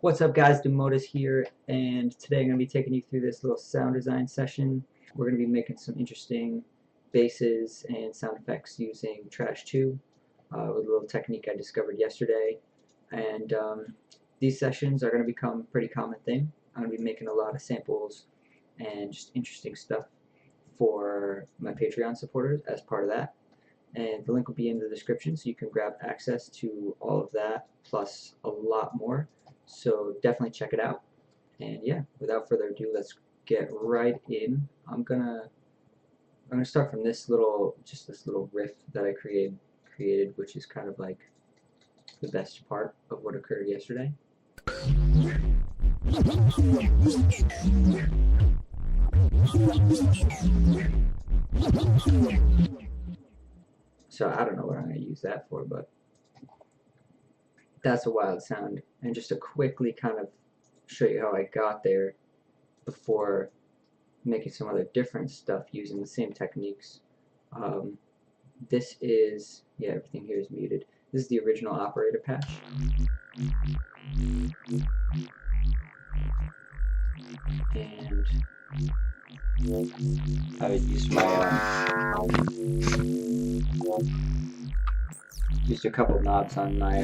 What's up guys, Demotis here, and today I'm going to be taking you through this little sound design session. We're going to be making some interesting basses and sound effects using Trash 2 with a little technique I discovered yesterday. And these sessions are going to become a pretty common thing. I'm going to be making a lot of samples and just interesting stuff for my Patreon supporters as part of that. And the link will be in the description so you can grab access to all of that plus a lot more. So definitely check it out. And yeah, without further ado, let's get right in. I'm gonna start from this little riff that I created, which is kind of like the best part of what occurred yesterday. So I don't know what I'm gonna use that for, but that's a wild sound. And just to quickly kind of show you how I got there before making some other different stuff using the same techniques. This is, yeah, everything here is muted. This is the original operator patch. And I would use my used a couple knobs on my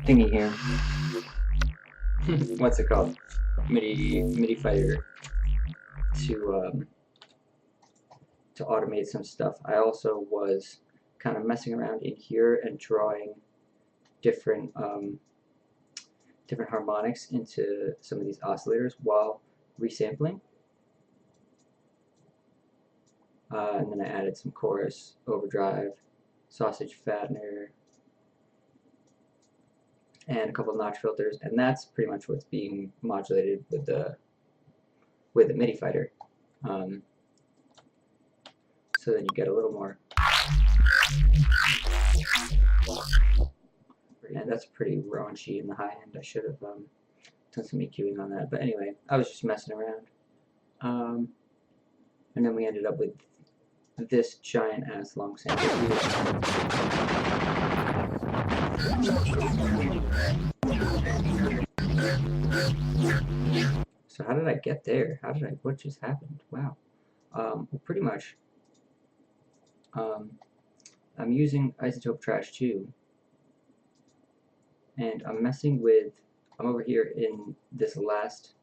thingy here. What's it called? MIDI fighter to automate some stuff. I also was kind of messing around in here and drawing different different harmonics into some of these oscillators while resampling. And then I added some chorus, overdrive, sausage fattener, and a couple of notch filters, and that's pretty much what's being modulated with the MIDI fighter. So then you get a little more. And that's pretty raunchy in the high end. I should have done some EQing on that, but anyway, I was just messing around. And then we ended up with this giant ass long sample here. So how did I get there? What just happened? Wow. Well, pretty much, I'm using Izotope Trash 2, and I'm over here in this last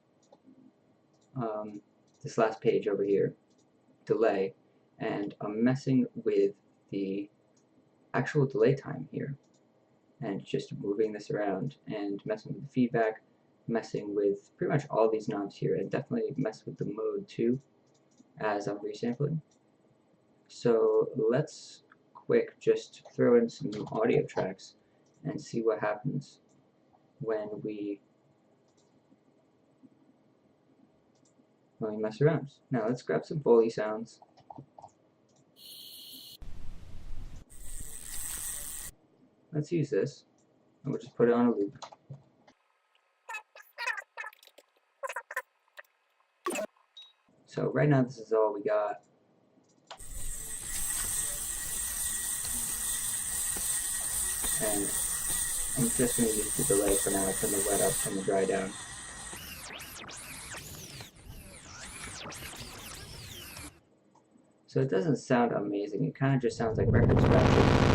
page over here, delay, and I'm messing with the actual delay time here, and just moving this around and messing with the feedback, messing with pretty much all these knobs here, and definitely mess with the mode too as I'm resampling. So let's quick just throw in some new audio tracks and see what happens when we mess around. Now let's grab some Foley sounds. Let's use this, and we'll just put it on a loop. So right now this is all we got. And I'm just going to use the delay for now, from the wet up and the dry down. So it doesn't sound amazing, it kind of just sounds like record scratches.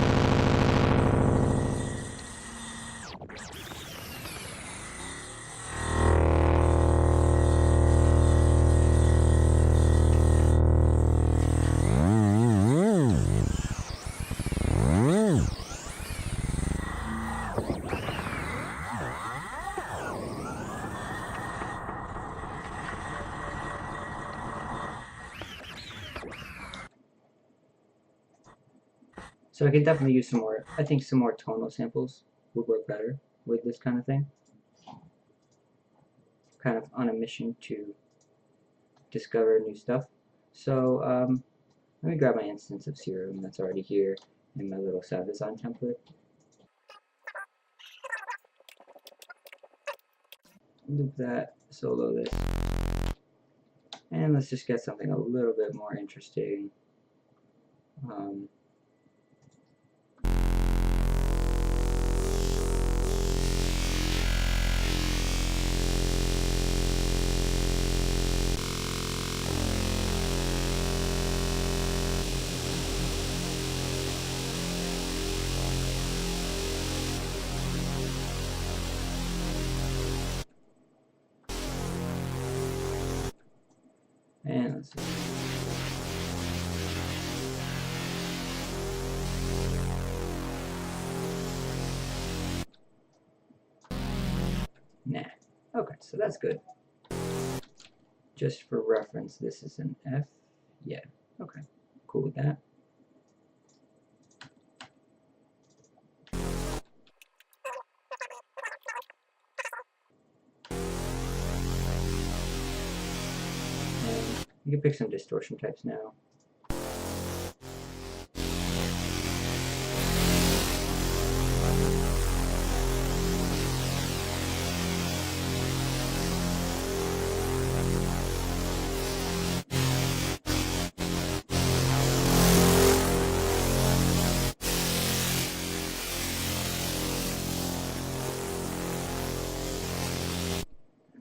So I could definitely use some more, I think some more tonal samples would work better with this kind of thing. Kind of on a mission to discover new stuff. So let me grab my instance of Serum that's already here in my little sound design template. Loop that, solo this. And let's just get something a little bit more interesting. And let's see. Nah. Okay, so that's good. Just for reference, this is an F. Yeah, okay. Cool with that. And you can pick some distortion types now.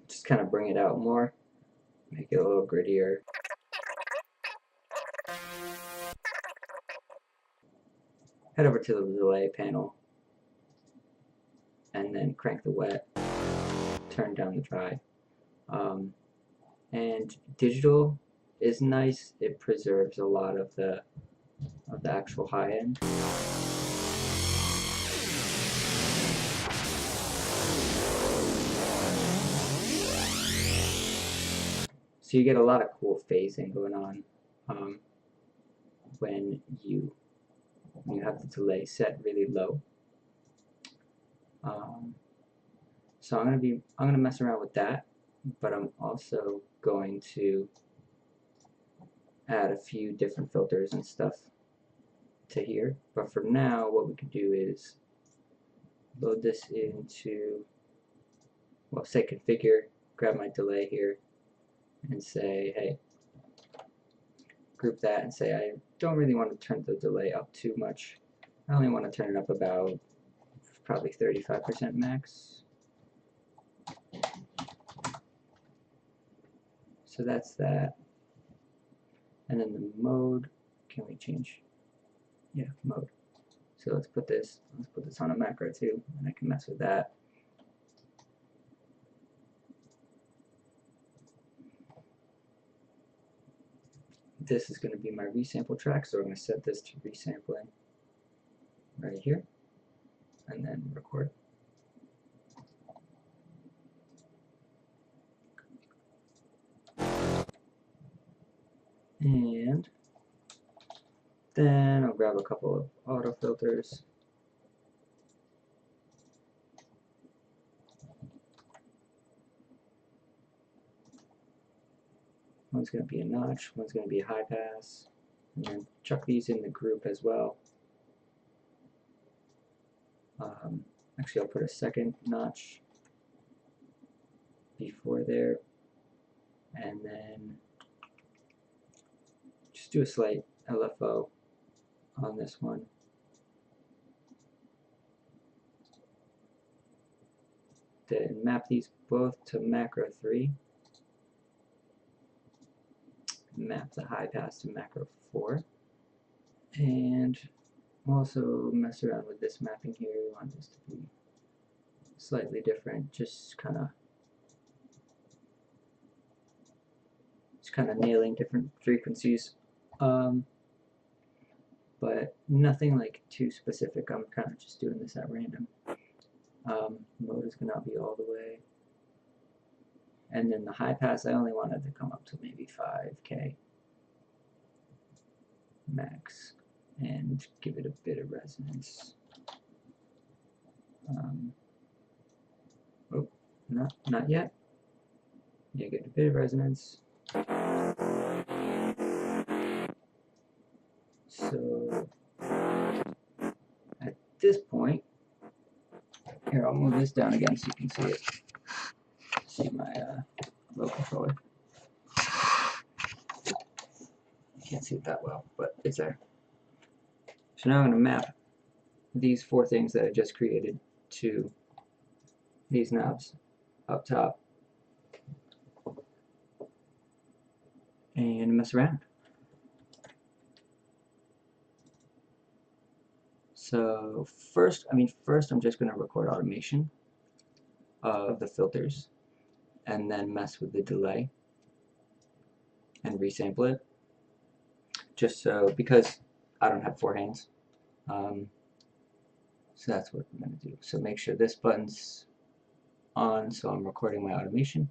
Just kind of bring it out more, make it a little grittier. Head over to the delay panel and then crank the wet, turn down the dry. And digital is nice. It preserves a lot of the actual high end. So you get a lot of cool phasing going on when you have the delay set really low. So I'm gonna mess around with that, but I'm also going to add a few different filters and stuff to here. But for now, what we can do is load this into, well, say configure, grab my delay here, and say, hey, group that and say I don't really want to turn the delay up too much. I only want to turn it up about probably 35% max. So that's that. And then the mode, can we change? Yeah, mode. So let's put this on a macro too, and I can mess with that. This is going to be my resample track, so I'm going to set this to resampling right here, and then record. And then I'll grab a couple of auto filters. One's going to be a notch, one's going to be a high pass, and then chuck these in the group as well. Actually, I'll put a second notch before there, and then just do a slight LFO on this one. Then map these both to macro 3. Map the high pass to macro 4. And also mess around with this mapping here. We want this to be slightly different, just kind of nailing different frequencies, but nothing like too specific. I'm kind of just doing this at random. Mode is gonna be all the way, and then the high pass I only wanted to come up to maybe 5K max and give it a bit of resonance. Oh, not yet. Yeah, get a bit of resonance. So at this point, here, I'll move this down again so you can see it. See my low controller. You can't see it that well, but it's there. So now I'm going to map these 4 things that I just created to these knobs up top and mess around. So first I'm just going to record automation of the filters and then mess with the delay. and resample it, just so, because I don't have four hands. So that's what I'm going to do. So make sure this button's on, so I'm recording my automation.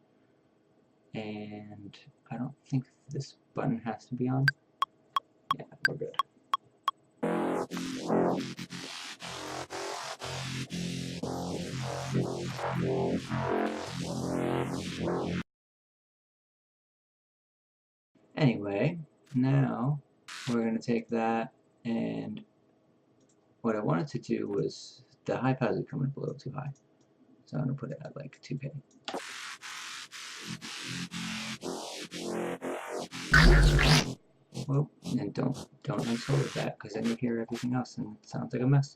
And I don't think this button has to be on. Yeah, we're good. Anyway, now we're going to take that, and what I wanted to do was the high pass is coming up a little too high. So I'm going to put it at like 2K. Well, and don't unsolo that, because then you hear everything else and it sounds like a mess.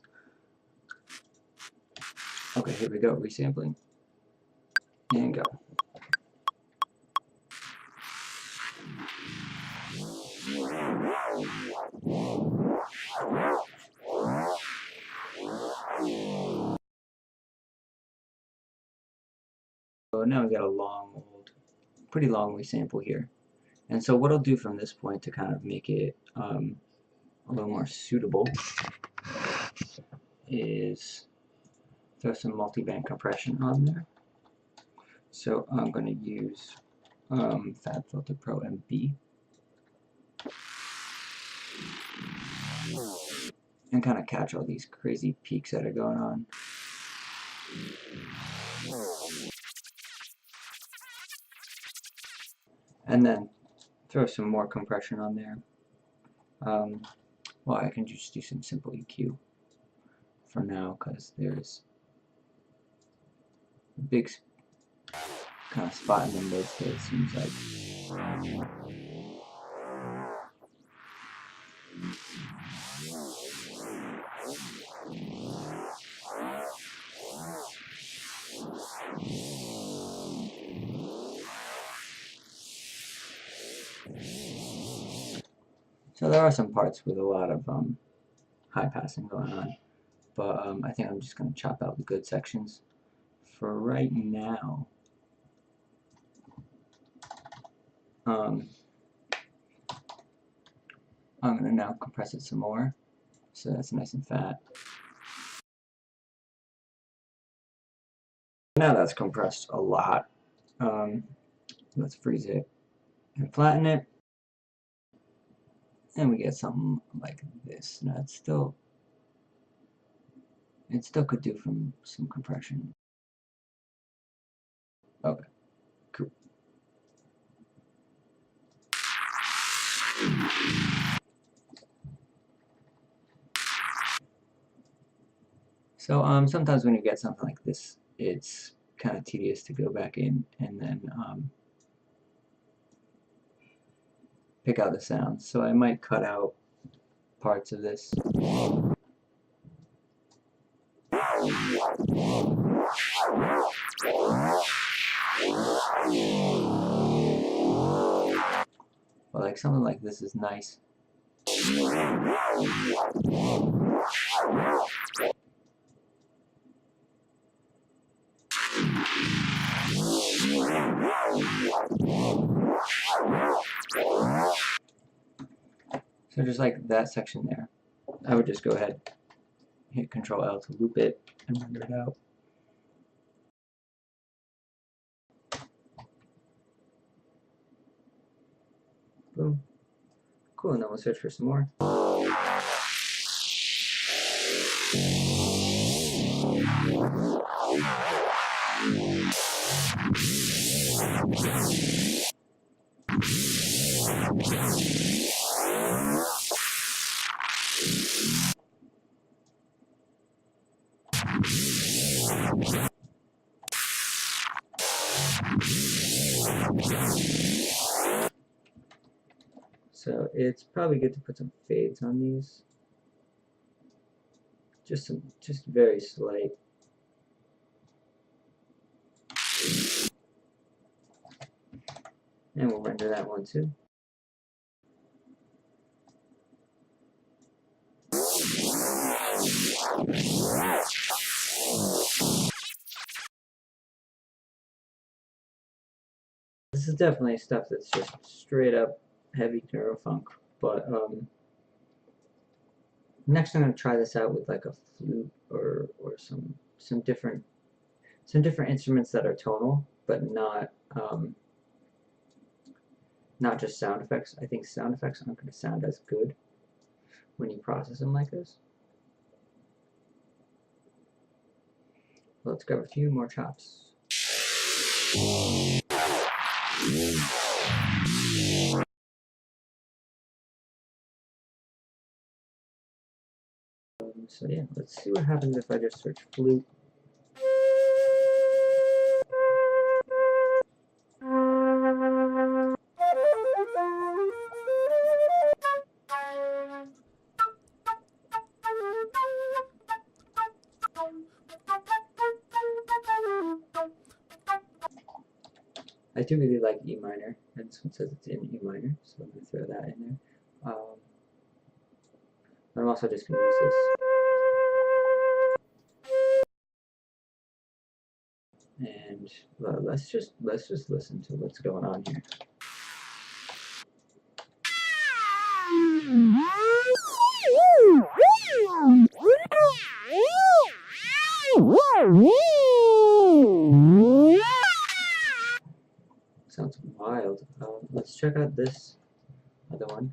Okay, here we go, resampling. And go. So now we got a long, pretty long resample here. And so what I'll do from this point to kind of make it a little more suitable is throw some multi-band compression on there. So I'm going to use FabFilter Pro MB and kind of catch all these crazy peaks that are going on. And then throw some more compression on there. Well, I can just do some simple EQ for now, because there's a big kind of spot in the mid there, it seems like. So there are some parts with a lot of high passing going on, but I think I'm just going to chop out the good sections for right now. I'm going to now compress it some more, so that's nice and fat. Now that's compressed a lot. Let's freeze it and flatten it, and we get something like this. Now it still could do from some compression. Okay, cool. So sometimes when you get something like this, it's kind of tedious to go back in and then pick out the sounds. So I might cut out parts of this. But like something like this is nice. So just like that section there, I would just go ahead, hit Control L to loop it and render it out. Boom. Cool, and then we'll search for some more. So it's probably good to put some fades on these. Just very slight. And we'll render that one too. This is definitely stuff that's just straight up heavy neurofunk. But next I'm gonna try this out with like a flute or some different instruments that are tonal, but not just sound effects. I think sound effects aren't going to sound as good when you process them like this. Let's grab a few more chops. So yeah, let's see what happens if I just search flute. I do really like E minor, and this one says it's in E minor, so I'm going to throw that in there. But I'm also just going to use this. And let's just listen to what's going on here. Sounds wild. Let's check out this other one.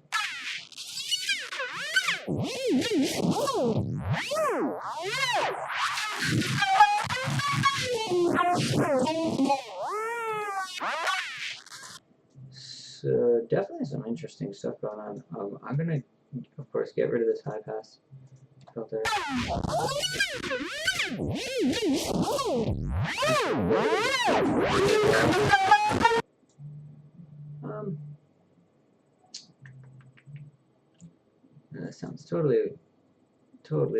So definitely some interesting stuff going on. I'm gonna, of course, get rid of this high pass filter. That sounds totally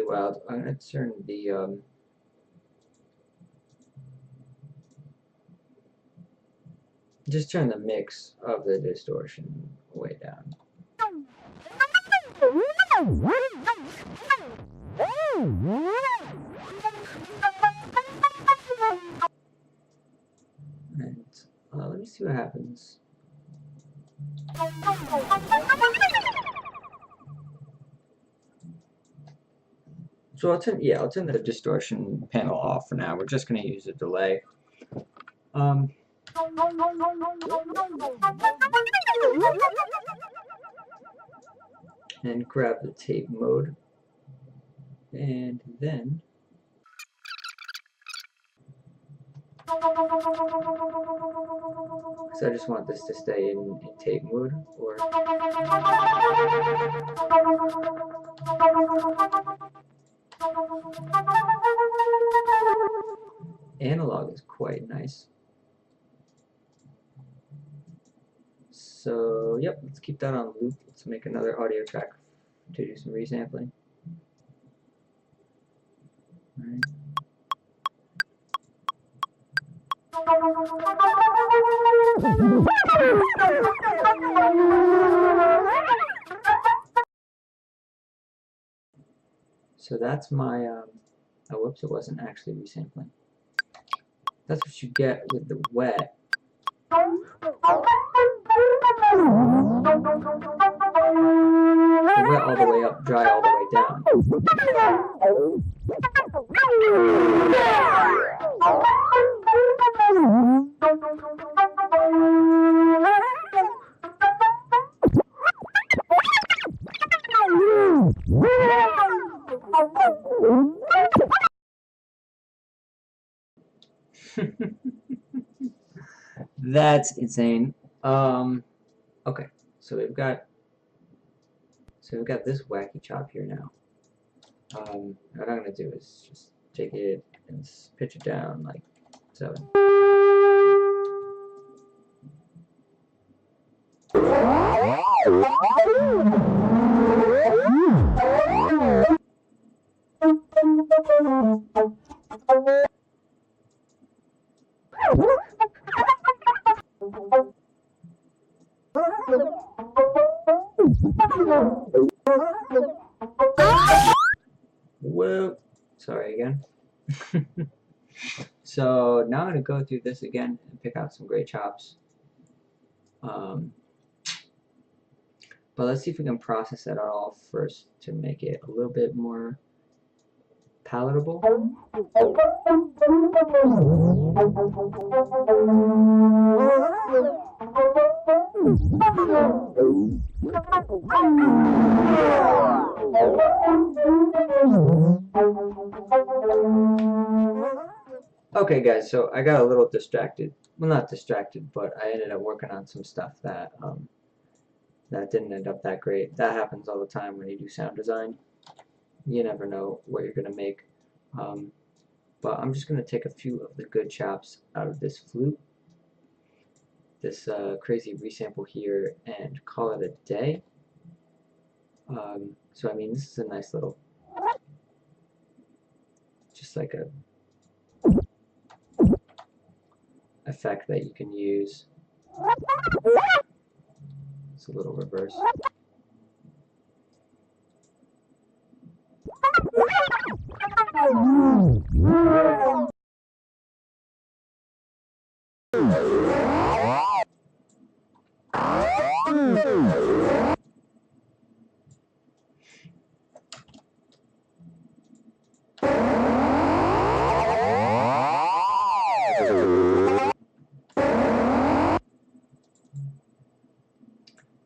wild. I'm gonna turn the just turn the mix of the distortion way down. And let me see what happens. So I'll turn the distortion panel off for now. We're just going to use a delay. And grab the tape mode, and then so I just want this to stay in tape mode, or analog is quite nice. So yep, let's keep that on loop. Let's make another audio track to do some resampling. All right. So that's my oh whoops, it wasn't actually resampling. That's what you get with the wet. The wet all the way up, dry all the way down. That's insane. Okay, so we've got this wacky chop here now. What I'm gonna do is just take it and pitch it down like so. Whoa, sorry again. So now I'm going to go through this again and pick out some great chops. But let's see if we can process that all first to make it a little bit more palatable. Okay guys, so I got a little distracted. Well, not distracted, but I ended up working on some stuff that that didn't end up that great. That happens all the time when you do sound design. You never know what you're gonna make. But I'm just gonna take a few of the good chops out of this flute, this crazy resample here, and call it a day. So I mean, this is a nice little, just like a effect that you can use. It's a little reverse.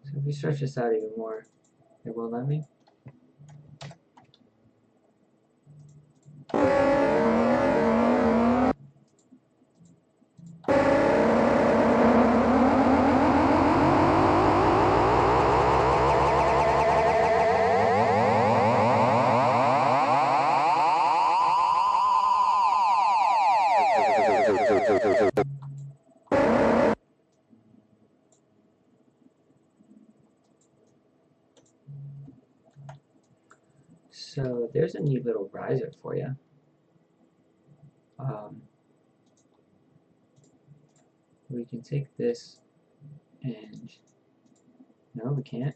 So if we stretch this out even more, it will let me. So there's a neat little riser for you. We can take this and, no, we can't.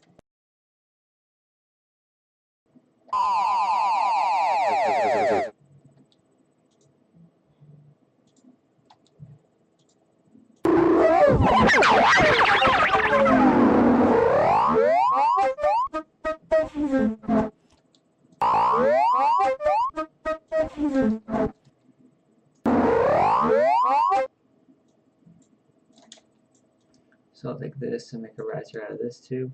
So I'll take this and make a riser out of this too.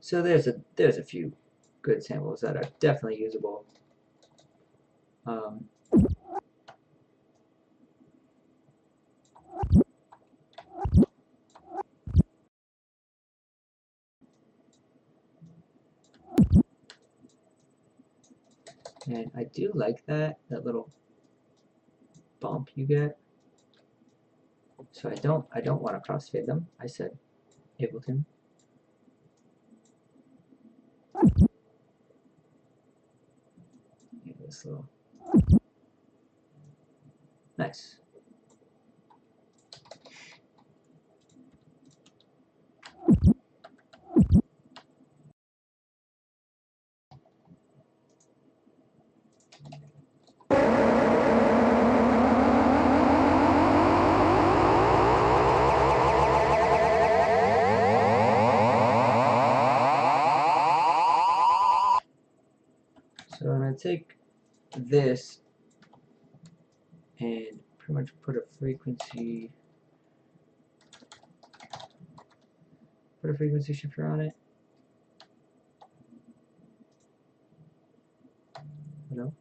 So there's a few good samples that are definitely usable. And I do like that little bump you get. So I don't want to crossfade them. I said Ableton. Yeah, this little nice. So I'm going to take this and pretty much put a frequency shifter on it. No.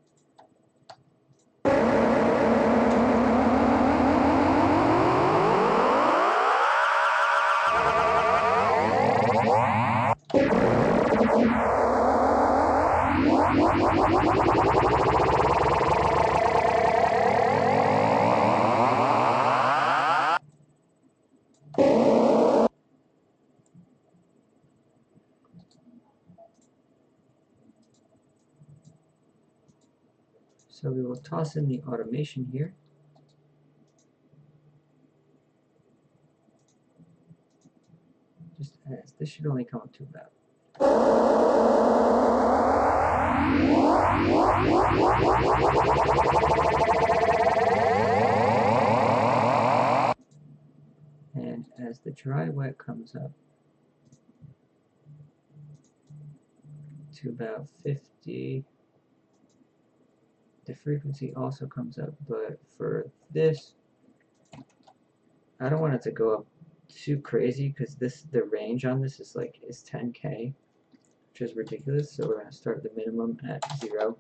So we will toss in the automation here. Just as this should only come up to about. the dry wet comes up to about 50. The frequency also comes up, but for this, I don't want it to go up too crazy because the range on this is 10K, which is ridiculous. So we're gonna start the minimum at 0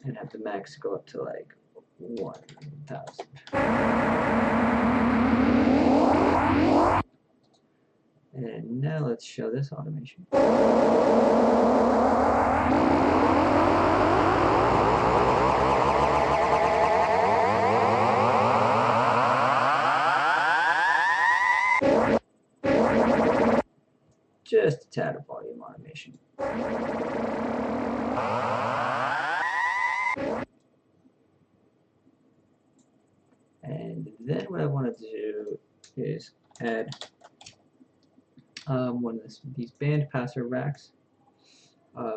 and have the max go up to like 1,000. And now let's show this automation. Just a tad of volume automation. And then what I want to do is add one of these band passer racks.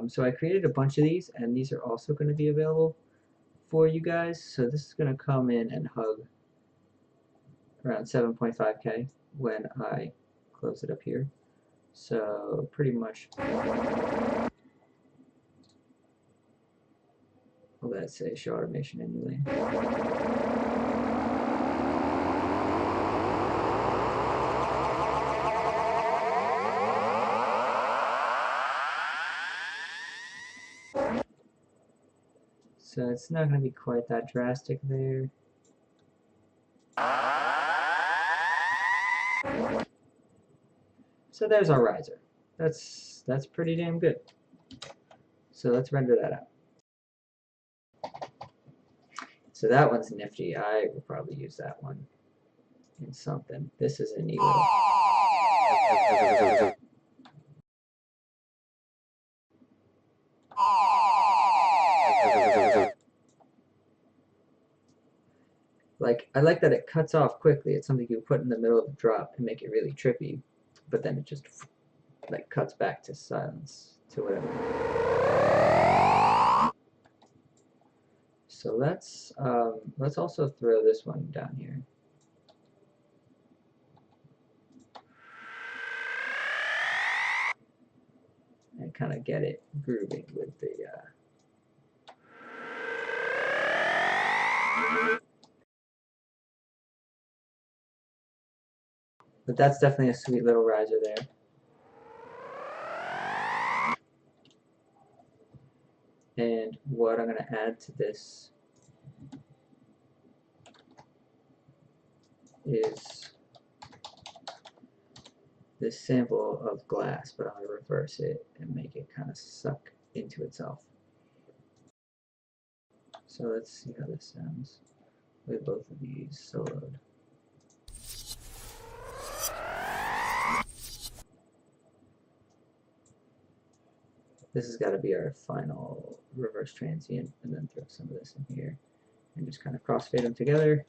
So I created a bunch of these, and these are also going to be available for you guys. So this is going to come in and hug around 7.5K when I close it up here. So pretty much, well, let's say show automation anyway. So it's not going to be quite that drastic there. So there's our riser. That's pretty damn good. So let's render that out. So that one's nifty. I will probably use that one in something. This is a neat little. I like that it cuts off quickly. It's something you put in the middle of a drop and make it really trippy, but then it just cuts back to silence, to whatever. So let's also throw this one down here. And kind of get it grooving with the but that's definitely a sweet little riser there. And what I'm going to add to this is this sample of glass, but I'm going to reverse it and make it kind of suck into itself. So let's see how this sounds with both of these soloed. This has got to be our final reverse transient, and then throw some of this in here and just kind of crossfade them together.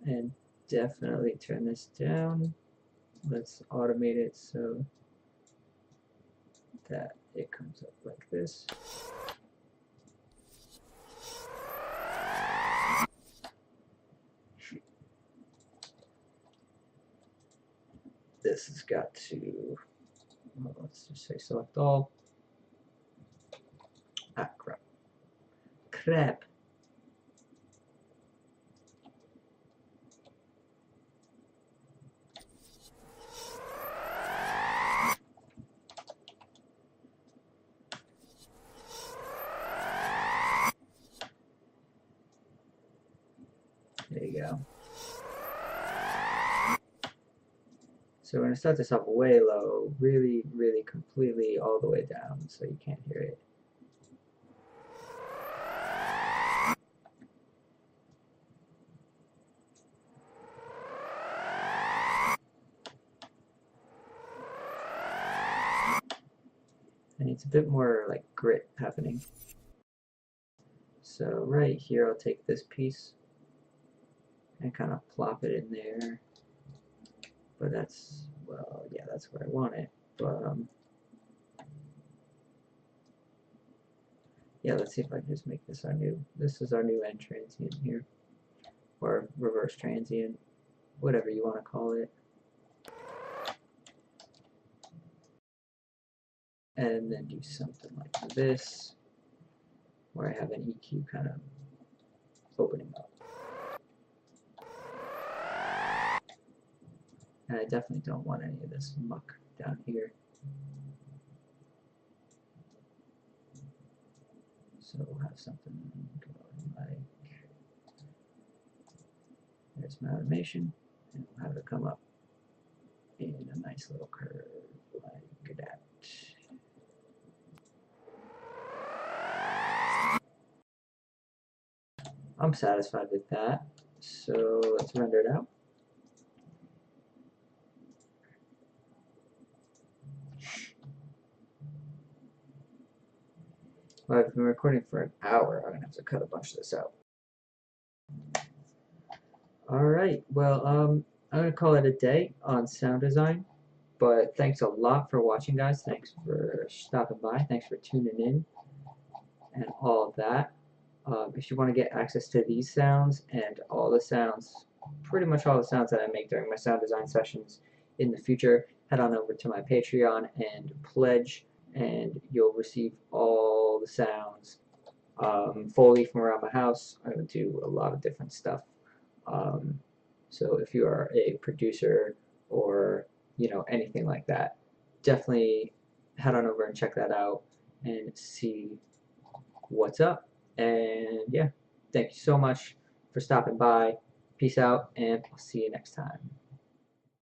And definitely turn this down. Let's automate it so that it comes up like this. This has got to, well, let's just say select all. Ah, crap. Crap. There you go. So we're going to start this off way low, really, really completely all the way down so you can't hear it. And it's a bit more like grit happening. So right here I'll take this piece and kind of plop it in there. But that's, well, yeah, that's where I want it. But Yeah, let's see if I can just make this this is our new end transient here, or reverse transient, whatever you want to call it. And then do something like this, where I have an EQ kind of opening up. And I definitely don't want any of this muck down here. So we'll have something going like, there's my automation, and we'll have it come up in a nice little curve like that. I'm satisfied with that, so let's render it out. Well, I've been recording for an hour. I'm going to have to cut a bunch of this out. Alright, well, I'm going to call it a day on sound design, but thanks a lot for watching, guys. Thanks for stopping by. Thanks for tuning in and all of that. If you want to get access to these sounds and all the sounds, pretty much all the sounds that I make during my sound design sessions in the future, head on over to my Patreon and pledge, and you'll receive all the sounds fully from around my house. I would do a lot of different stuff. So if you are a producer or anything like that, definitely head on over and check that out and see what's up. And yeah, thank you so much for stopping by. Peace out, and I'll see you next time.